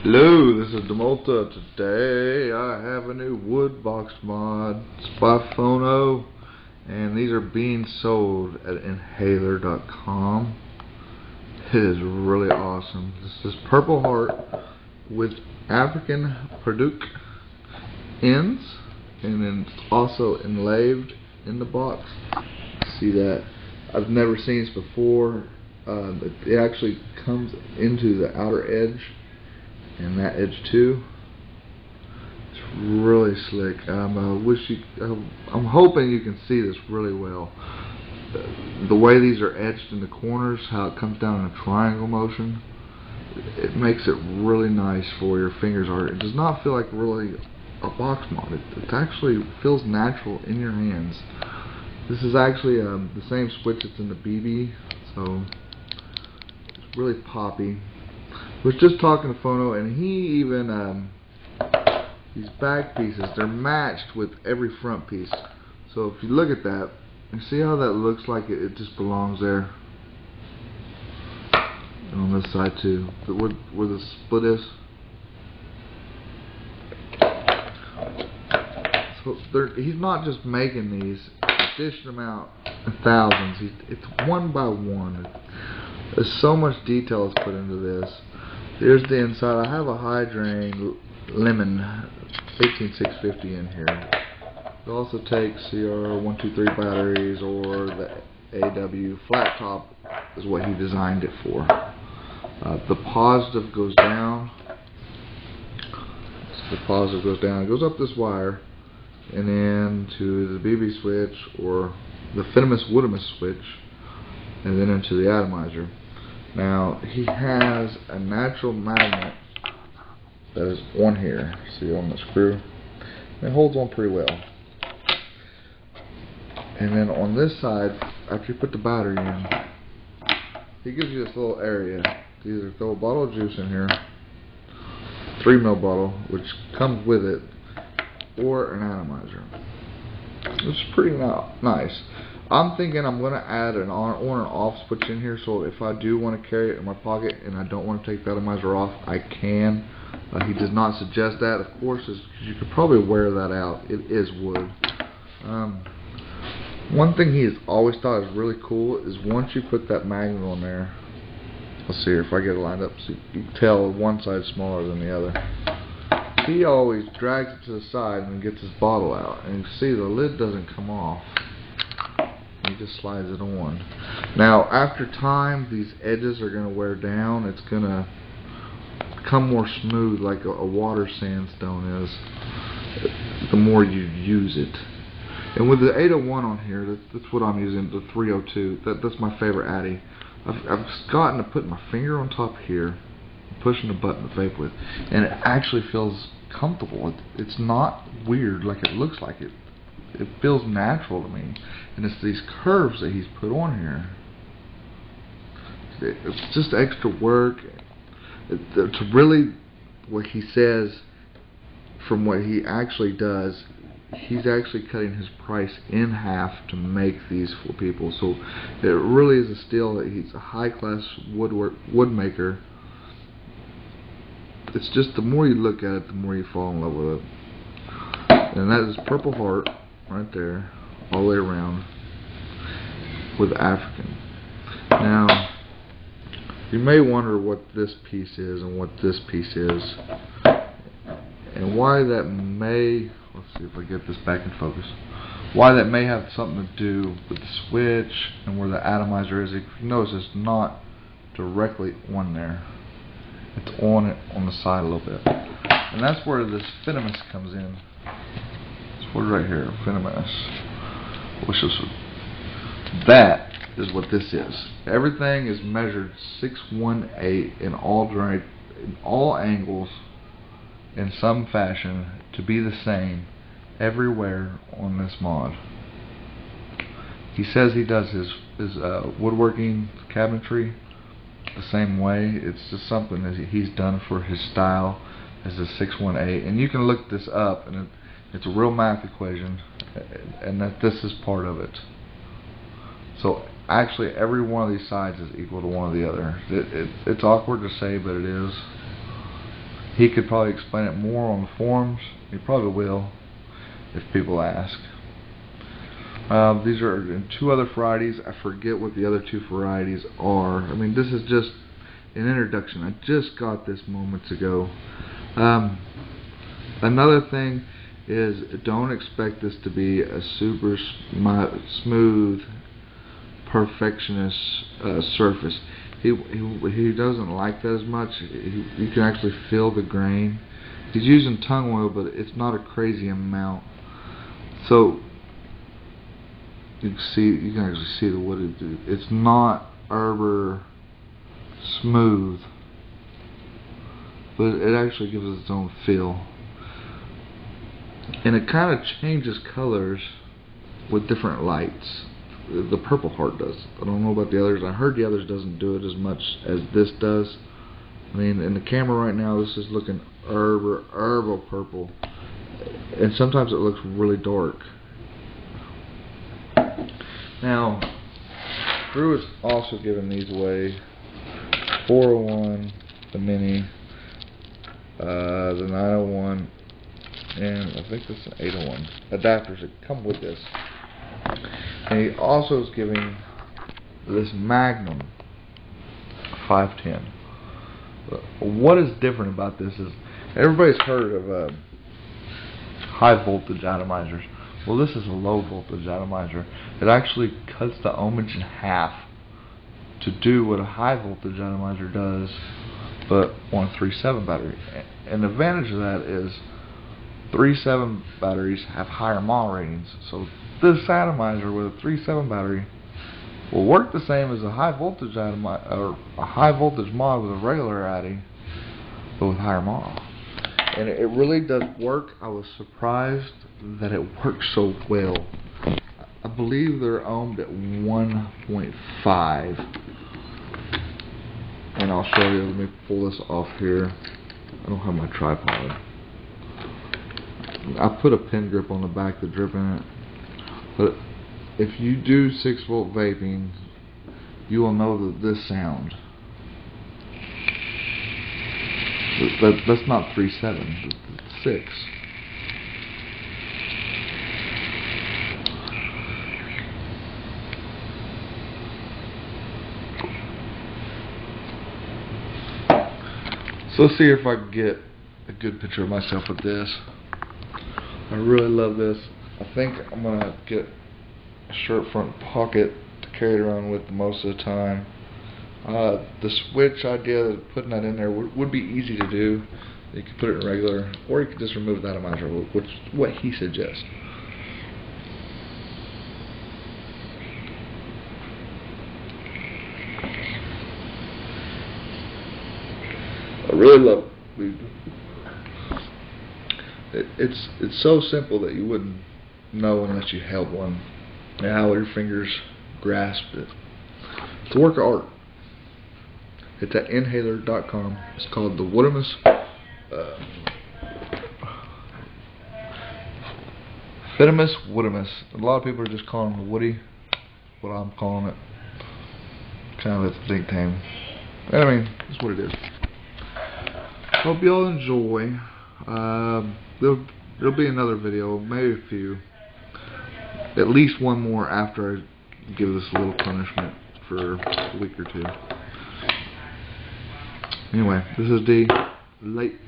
Hello, this is Demolta. Today I have a new wood box mod. It's by Phono, and these are being sold at inhaler.com. It is really awesome. This is purple heart with African Pauduk ends, and then it's also inlaid in the box. See that? I've never seen this before. It actually comes into the outer edge and that edge too. It's really slick. I'm hoping you can see this really well. The way these are edged in the corners, how it comes down in a triangle motion, it makes it really nice for your fingers art. It does not feel like really a box mod. It actually feels natural in your hands. This is actually the same switch that's in the BB, so it's really poppy. Was just talking to Phono, and he even these back pieces, they're matched with every front piece. So if you look at that, you see how that looks like it just belongs there. And on this side too, where the split is. So he's not just making these, he's dishing them out in thousands. It's one by one. There's so much detail that's put into this. Here's the inside. I have a high drain lemon 18650 in here. It also takes your 123 batteries, or the AW flat top is what he designed it for. The positive goes down. So the positive goes down. It goes up this wire and then to the BB switch, or the Woodimus switch, and then into the atomizer. Now he has a natural magnet that is on here. See, on the screw, it holds on pretty well. And then on this side, after you put the battery in, he gives you this little area to either throw a bottle of juice in here, 3 ml bottle, which comes with it, or an atomizer. It's pretty nice. I'm thinking I'm going to add an on and off switch in here, so if I do want to carry it in my pocket and I don't want to take the atomizer off, I can. He does not suggest that, of course, because you could probably wear that out. It is wood. One thing he has always thought is really cool is once you put that magnet on there, let's see here if I get it lined up so you can tell one side's smaller than the other. He always drags it to the side and gets his bottle out, and you can see the lid doesn't come off. He just slides it on. Now after time, these edges are going to wear down. It's going to become more smooth, like a water sandstone is, the more you use it. And with the 801 on here, that's what I'm using, the 302. That's my favorite Addy. I've gotten to put my finger on top here, pushing the button to vape with, and it actually feels comfortable. It's not weird like it looks like it. It feels natural to me, and it's these curves that he's put on here. It's just extra work. It's really what he says from what he actually does. He's actually cutting his price in half to make these for people. So it really is a steal that he's a high-class wood maker. It's just the more you look at it, the more you fall in love with it. And that is Purple Heart right there, all the way around, with African. Now, you may wonder what this piece is and what this piece is, and why that may, let's see if I get this back in focus, why that may have something to do with the switch and where the atomizer is. If you notice, it's not directly on there. It's on it on the side a little bit. And that's where this Phidias comes in. Right here, Woodimus. That is what this is. Everything is measured 618 in all angles, in some fashion, to be the same everywhere on this mod. He says he does his woodworking cabinetry the same way. It's just something that he's done for his style as a 618, and you can look this up, and it's a real math equation, and that this is part of it. So actually every one of these sides is equal to one of the other. It's awkward to say, but it is. He could probably explain it more on the forums. He probably will if people ask. These are in 2 other varieties. I forget what the other 2 varieties are. I mean, this is just an introduction. I just got this moments ago. Another thing is, don't expect this to be a super smooth, perfectionist surface. He doesn't like that as much. You can actually feel the grain. He's using tung oil, but it's not a crazy amount. So you can actually see the wood. It's not arbor smooth, but it actually gives it its own feel. And it kind of changes colors with different lights. The Purple Heart does. I don't know about the others. I heard the others doesn't do it as much as this does. I mean, in the camera right now, this is looking herbal purple, and sometimes it looks really dark. Now, Drew is also giving these away. 401, the Mini, the 901, and I think this is an 801 adapters that come with this. And he also is giving this Magnum 510. What is different about this is, everybody's heard of high voltage atomizers. Well, this is a low voltage atomizer. It actually cuts the ohmage in half to do what a high voltage atomizer does, but on a 3.7 battery. And the advantage of that is 3.7 batteries have higher mAh ratings. So this atomizer with a 3.7 battery will work the same as a high voltage atomizer, or a high voltage mod with a regular addy, but with higher mAh. And it really does work. I was surprised that it works so well. I believe they're ohmed at 1.5. And I'll show you. Let me pull this off here. I don't have my tripod. I put a pin grip on the back to drip in it. But if you do 6-volt vaping, you will know that this sound. That's not 3.7, it's 6. So let's see if I can get a good picture of myself with this. I really love this. I think I'm going to get a shirt front pocket to carry it around with most of the time. The switch idea, putting that in there would be easy to do. You could put it in regular, or you could just remove the atomizer, which is what he suggests. I really love it. It's so simple that you wouldn't know unless you held one, and how your fingers grasp it. It's a work of art. It's at inhaler.com. It's called the Woodimus. Phidias Woodimus. A lot of people are just calling him the Woody. What I'm calling it. Kind of its nickname. I mean, that's what it is. Hope y'all enjoy. There'll be another video, maybe a few. At least one more after I give this a little punishment for a week or 2. Anyway, this is D. Late.